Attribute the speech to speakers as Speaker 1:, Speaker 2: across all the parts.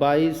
Speaker 1: 22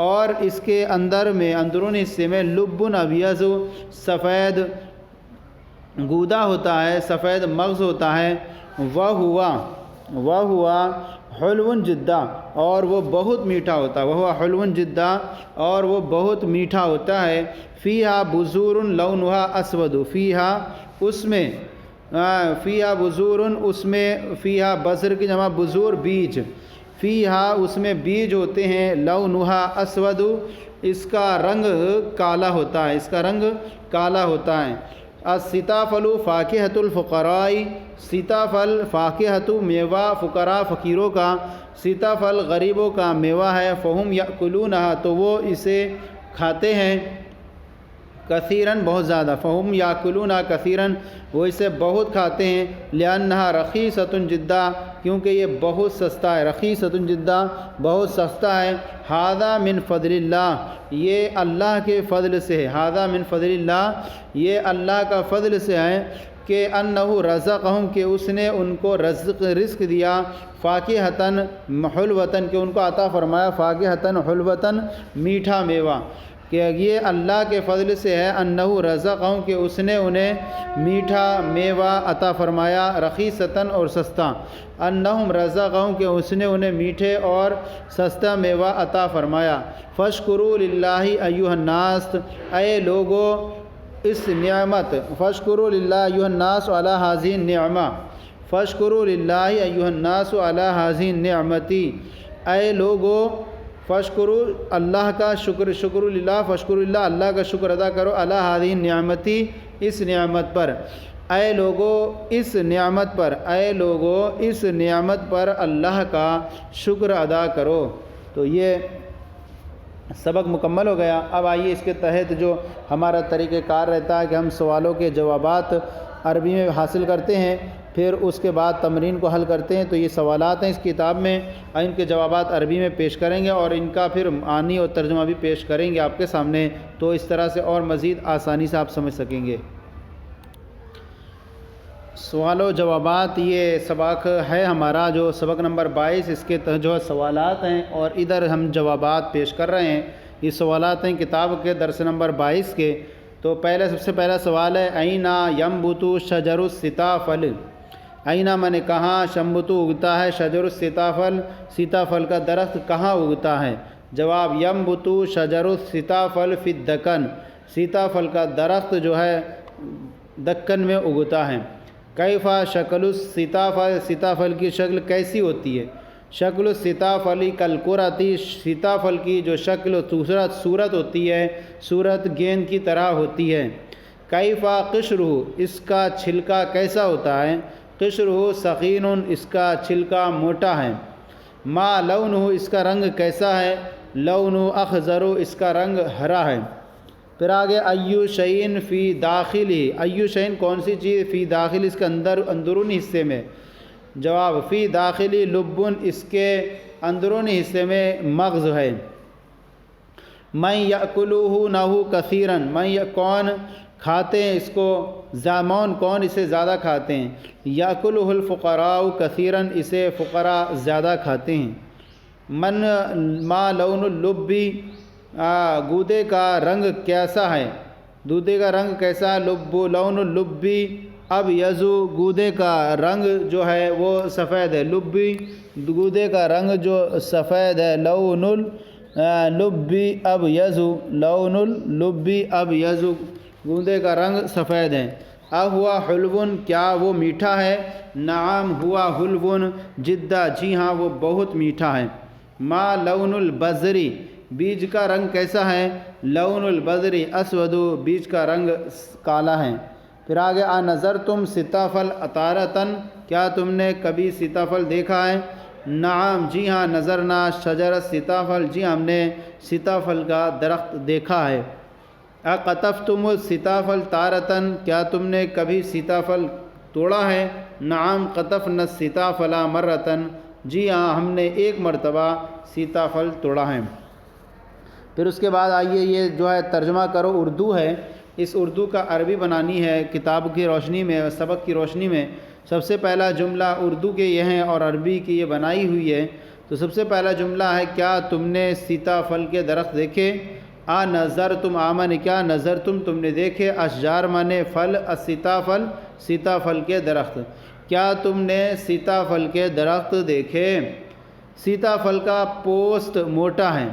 Speaker 1: اور اس کے اندر میں اندرونی حصے میں لبن ابیض سفید گودا ہوتا ہے، سفید مغز ہوتا ہے، وہ ہوا حلون جدہ اور وہ بہت میٹھا ہوتا ہے، وہ حلون جدہ اور وہ بہت میٹھا ہوتا ہے، فیہا بذور لونہا اسود، فیہا اس میں فیہا بذور اس میں فیہا بذر کی جمع بذور بیج، فیہا اس میں بیج ہوتے ہیں، لونہا اسود اس کا رنگ کالا ہوتا ہے، اس کا رنگ کالا ہوتا ہے۔ السیتافل فاکہۃ الفقراء، سیتافل فاکہۃ میوہ فقراء فقیروں کا، سیتافل غریبوں کا میوہ ہے، فہم یأکلونہا تو وہ اسے کھاتے ہیں، کثیراً بہت زیادہ، فہم یأکلونہا کثیراً وہ اسے بہت کھاتے ہیں، لأنہا رخیصۃ جدہ کیونکہ یہ بہت سستا ہے، رخیصۃ جدہ بہت سستا ہے، ھذا من فضل اللہ یہ اللہ کے فضل سے ہے، ھذا من فضل اللہ یہ اللہ کا فضل سے ہے، کہ انہ رزقہم کہ اس نے ان کو رزق دیا، فاکہۃ حلوۃ کہ ان کو عطا فرمایا، فاکہۃ حلوۃ میٹھا میوہ، کہ یہ اللہ کے فضل سے ہے، انہ رزقہم کہ اس نے انہیں میٹھا میوہ عطا فرمایا، رخیصتاً اور سستا، انہم رزقہم کہ اس نے انہیں میٹھے اور سستا میوہ عطا فرمایا، فاشکروا للہ ایھا الناس اے لوگو اس نعمت، فاشکروا للہ ایھا الناس علی ھذہ النعمہ، فاشکروا للہ ایھا الناس علی ھذہ النعمتی اے لوگو فاشکروا اللہ کا شکر للہ، فاشکروا للہ اللہ کا شکر ادا کرو، علی ھذہ النعمتی اس نعمت پر، اے لوگو اس نعمت پر، اے لوگو اس نعمت پر اللہ کا شکر ادا کرو۔ تو یہ سبق مکمل ہو گیا۔ اب آئیے اس کے تحت جو ہمارا طریقہ کار رہتا ہے کہ ہم سوالوں کے جوابات عربی میں حاصل کرتے ہیں، پھر اس کے بعد تمرین کو حل کرتے ہیں۔ تو یہ سوالات ہیں اس کتاب میں، ان کے جوابات عربی میں پیش کریں گے اور ان کا پھر معنی اور ترجمہ بھی پیش کریں گے آپ کے سامنے، تو اس طرح سے اور مزید آسانی سے آپ سمجھ سکیں گے۔ سوال و جوابات یہ سبق ہے ہمارا جو سبق نمبر 22، اس کے جو سوالات ہیں اور ادھر ہم جوابات پیش کر رہے ہیں۔ یہ سوالات ہیں کتاب کے درس نمبر 22 کے۔ تو سب سے پہلا سوال ہے اینا ینبت شجر السیتافل، اینا میں نے کہاں شنبت اگتا ہے، شجر السیتافل سیتافل کا درخت کہاں اگتا ہے؟ جواب ینبت شجر السیتافل فی الدکن، سیتافل کا درخت جو ہے دکن میں اگتا ہے۔ کیفا شکل السیتافل، سیتافل کی شکل کیسی ہوتی ہے؟ شکل السیتافل کالکرۃ، سیتافل کی جو شکل و صورت ہوتی ہے صورت گیند کی طرح ہوتی ہے۔ کیفا قشرہ، اس کا چھلکا کیسا ہوتا ہے؟ قشرہ ثقین، اس کا چھلکا موٹا ہے۔ ما لونہ، اس کا رنگ کیسا ہے؟ لونہ اخضر، اس کا رنگ ہرا ہے۔ پھر آگے ایو شیء فی داخلہ، ایو شیء کون سی چیز، فی داخل اس کے اندرونی حصے میں؟ جواب فی داخلی لبن، اس کے اندرونی حصے میں مغز ہے۔ من یأکلہ کثیراً، کون کھاتے ہیں اس کو، زامون کون اسے زیادہ کھاتے ہیں، یأکلہ الفقراء کثیراً اسے فقراء زیادہ کھاتے ہیں۔ ما لون اللب، گودے کا رنگ کیسا ہے، دودے کا رنگ کیسا ہے؟ لون اللب ابیض، گودے کا رنگ جو ہے وہ سفید ہے، لبی گودے کا رنگ جو سفید ہے، لون اللب ابیض، لون اللب ابیض گودے کا رنگ سفید ہے۔ اہوا حلون، کیا وہ میٹھا ہے؟ نعم ہوا حلون جدہ، جی ہاں وہ بہت میٹھا ہے۔ ما لون البذری، بیج کا رنگ کیسا ہے؟ لون البذری اسود، بیج کا رنگ کالا ہے۔ پھر آگے نظرتم سیتافل اتارتن، کیا تم نے کبھی سیتافل دیکھا ہے؟ نعم، جی ہاں، نظرنا شجر سیتافل، جی ہم نے سیتافل کا درخت دیکھا ہے۔ اقطفتم السیتافل تارتن، کیا تم نے کبھی سیتافل توڑا ہے؟ نعم قطفنا السیتافل مرتن، جی ہاں ہم نے ایک مرتبہ سیتافل توڑا ہے۔ پھر اس کے بعد آئیے یہ جو ہے ترجمہ کرو اردو ہے، اس اردو کا عربی بنانی ہے کتاب کی روشنی میں، سبق کی روشنی میں۔ سب سے پہلا جملہ اردو کے یہ ہیں اور عربی کی یہ بنائی ہوئی ہے۔ تو سب سے پہلا جملہ ہے کیا تم نے سیتافل کے درخت دیکھے؟ آ نظر تم آمن کیا نظر تم نے دیکھے؟ اشجار مانے پھل، السیتافل سیتافل کے درخت، کیا تم نے سیتافل کے درخت دیکھے؟ سیتافل کا پوست موٹا ہے،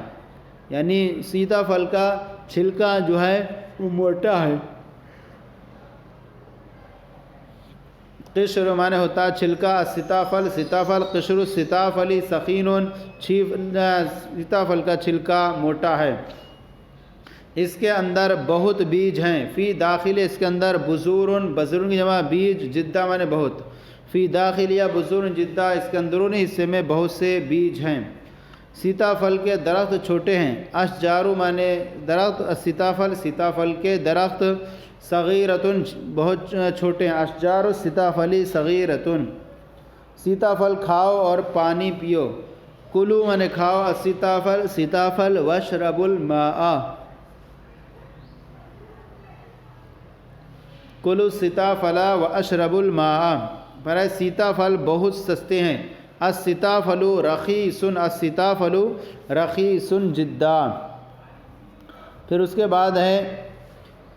Speaker 1: یعنی سیتافل کا چھلکا جو ہے وہ موٹا ہے۔ قشر مانے ہوتا ہے چھلکا، السیتافل سیتافل، قشر السیتافلی سخین، سیتافل کا چھلکا موٹا ہے، اس کے اندر بہت بیج ہیں۔ فی داخل اس کے اندر بذور کی جمع بیج، جدہ مانے بہت، فی داخل یا بذور جدہ اس کے اندرونی حصے میں بہت سے بیج ہیں۔ سیتافل کے درخت چھوٹے ہیں، اشجارو مانے درخت، السیتافل سیتافل کے درخت، صغیرتن بہت چھوٹے ہیں، اشجار السیتافلی صغیرتن۔ سیتافل کھاؤ اور پانی پیو، کلو مانے کھاؤ، السیتافل سیتافل، واشربوا الماء کلو السیتافل واشربوا الماء۔ پر سیتافل بہت سستے ہیں، السیتافل رخیص، السیتافل رخیص جدا۔ پھر اس کے بعد ہے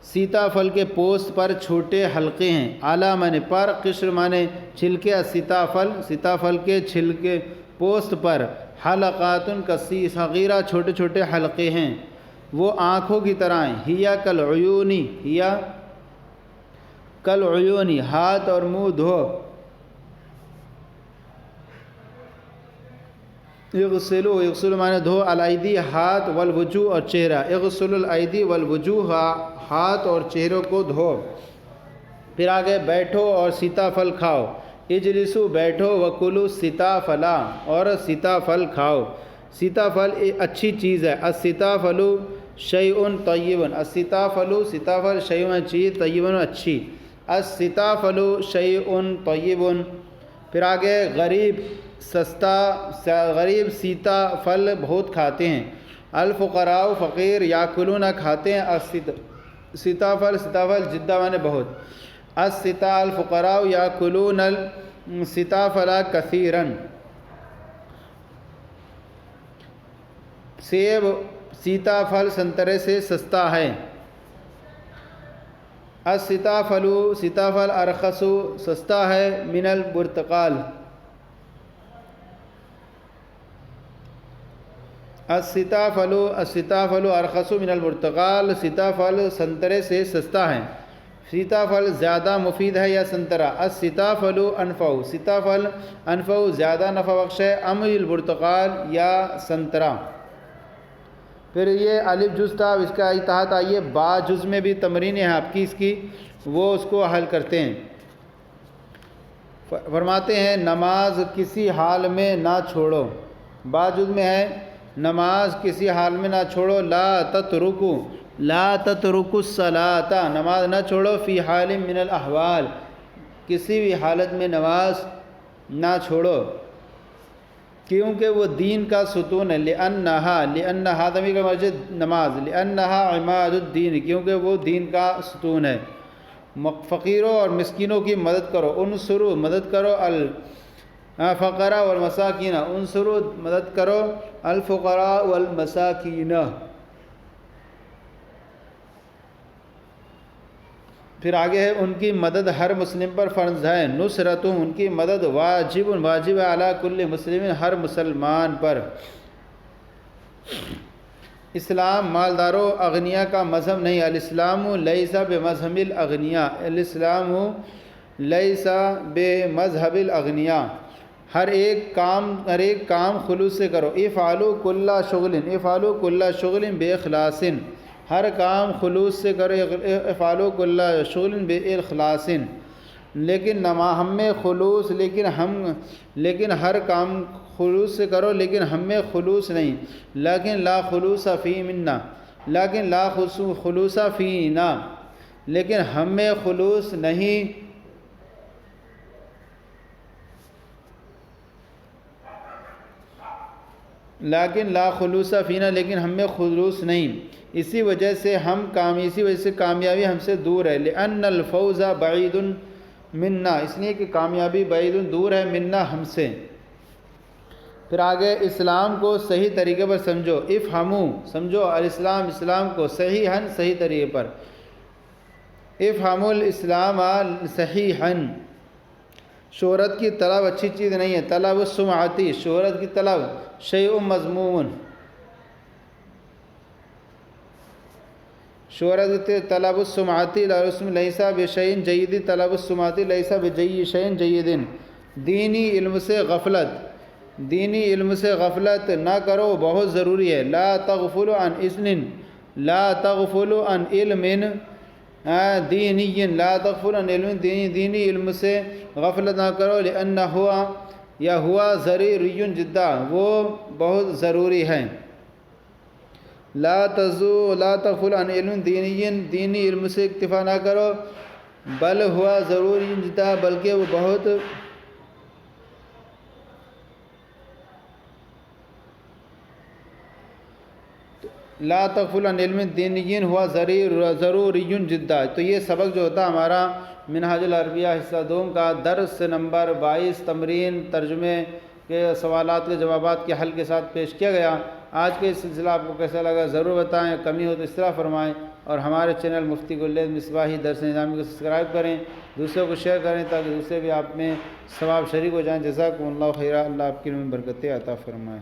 Speaker 1: سیتافل کے پوست پر چھوٹے حلقے ہیں، اعلیٰ مانے پر، قشر مانے چھلکے، السیتافل سیتافل کے چھلکے پوست پر، حلقات کثیر صغیرہ چھوٹے چھوٹے حلقے ہیں، وہ آنکھوں کی طرح ہیں، ہیا کالعیونی ہیا کالعیونی، ہاتھ اور منہ دھو، اغسلوا مانے دھو، الایدی ہاتھ، والوجوہ اور چہرہ، اغسلوا الایدی والوجوہ ہاتھ اور چہروں کو دھو۔ پھر آگے بیٹھو اور سیتافل کھاؤ، اجلسوا بیٹھو، وکلوا السیتافل اور سیتافل کھاؤ۔ سیتافل ایک اچھی چیز ہے، السیتافل شیء طیب، السیتافل سیتافل شیء چیز، طیب اچھی، السیتافل شیء طیب۔ پھر آگے غریب سستا، غریب سیتافل بہت کھاتے ہیں، الفقراء فقیر، یاکلون کھاتے ہیں، سیتافل سیتافل جدہ مانے بہت، الفقراء یاکلون السیتافل کثیرا۔ سیب سیتافل سنترے سے سستا ہے، السیتافل سیتافل ارخص سستا ہے، من البرتقال السیتافل ارخص من البرتقال، سیتافل سنترے سے سستا ہے۔ سیتافل زیادہ مفید ہے یا سنترہ؟ السیتافل انفع، سیتافل انفع زیادہ نفع بخش ہے، ام البرتقال یا سنترہ۔ پھر یہ الف جز تھا، اس کا تحت آئیے با جز میں بھی تمرین ہے آپ کی، اس کی وہ اس کو حل کرتے ہیں۔ فرماتے ہیں نماز کسی حال میں نہ چھوڑو، با جز میں ہے نماز کسی حال میں نہ چھوڑو، لا تترکوا الصلاۃ، نماز نہ چھوڑو، فی حال من الاحوال، کسی بھی حالت میں نماز نہ چھوڑو، کیونکہ وہ دین کا ستون ہے، لأنہا ضمیر کا مرجع نماز، لأنہا عماد الدین، کیونکہ وہ دین کا ستون ہے۔ فقیروں اور مسکینوں کی مدد کرو، انصروا مدد کرو، الفقراء والمساکین، انصروا مدد کرو، الفقراء والمساکین۔ پھر آگے ہے ان کی مدد ہر مسلم پر فرض ہے، نصرتہم ان کی مدد واجب ہے، علی کل مسلم ہر مسلمان پر۔ اسلام مالداروں اغنیا کا مذہب نہیں، الاسلام لیس بمذہب الاغنیاء، الاسلام لیس بمذہب الاغنیاء، ہر ایک کام خلوص سے کرو، افعلوا کل شغل باخلاص، ہر کام خلوص سے کرو، افعلوا کل شغل باخلاص، لیکن ہم میں خلوص، لیکن ہر کام خلوص سے کرو، لیکن ہم میں خلوص نہیں، لیکن لا خلوص فینا، لیکن ہم میں خلوص نہیں، لیکن لا خلوص فینا، لیکن ہم میں خلوص نہیں، اسی وجہ سے کامیابی ہم سے دور ہے، لأن الفوز بعید منا، اس لیے کہ کامیابی بعید دور ہے، منا ہم سے، پھر آگے اسلام کو صحیح طریقے پر سمجھو، افہمو سمجھو الاسلام اسلام کو صحیحاً صحیح طریقے پر، افہموا الاسلام صحیحاً۔ شہرت کی طلب اچھی چیز نہیں ہے، طلب السمعتی شہرت کی طلب شیء مذموم، شہرت کی طلب السمعتی لیس بشیء جید، طلب السمعتی لیس بشیء جید۔ دینی علم سے غفلت، دینی علم سے غفلت نہ کرو بہت ضروری ہے، لا تغفلوا عن اذن، لا تغفلوا عن علم دینی، لا تغفلوا عن علم دینی، دینی علم سے غفلت نہ کرو، لأن ہوا ضروری جدا وہ بہت ضروری ہے، لا تغفلوا عن علم دینی، دینی علم سے اکتفا نہ کرو، بل ہوا ضروری جدا بلکہ وہ بہت لا تغفلوا عن علم دینی ہوا ضروری جدا۔ تو یہ سبق جو ہوتا ہمارا منہاج العربیہ حصہ دوم کا درس نمبر 22 تمرین ترجمے کے سوالات کے جوابات کے حل کے ساتھ پیش کیا گیا۔ آج کے سلسلہ آپ کو کیسا لگا ضرور بتائیں، کمی ہو تو اصلاح فرمائیں، اور ہمارے چینل مفتی گلید مصباحی درس نظامی کو سبسکرائب کریں، دوسروں کو شیئر کریں تاکہ دوسرے بھی آپ میں ثواب شریک ہو جائیں۔ جزاکم اللہ خیرہ، اللہ آپ کی علم میں برکتیں عطا فرمائے۔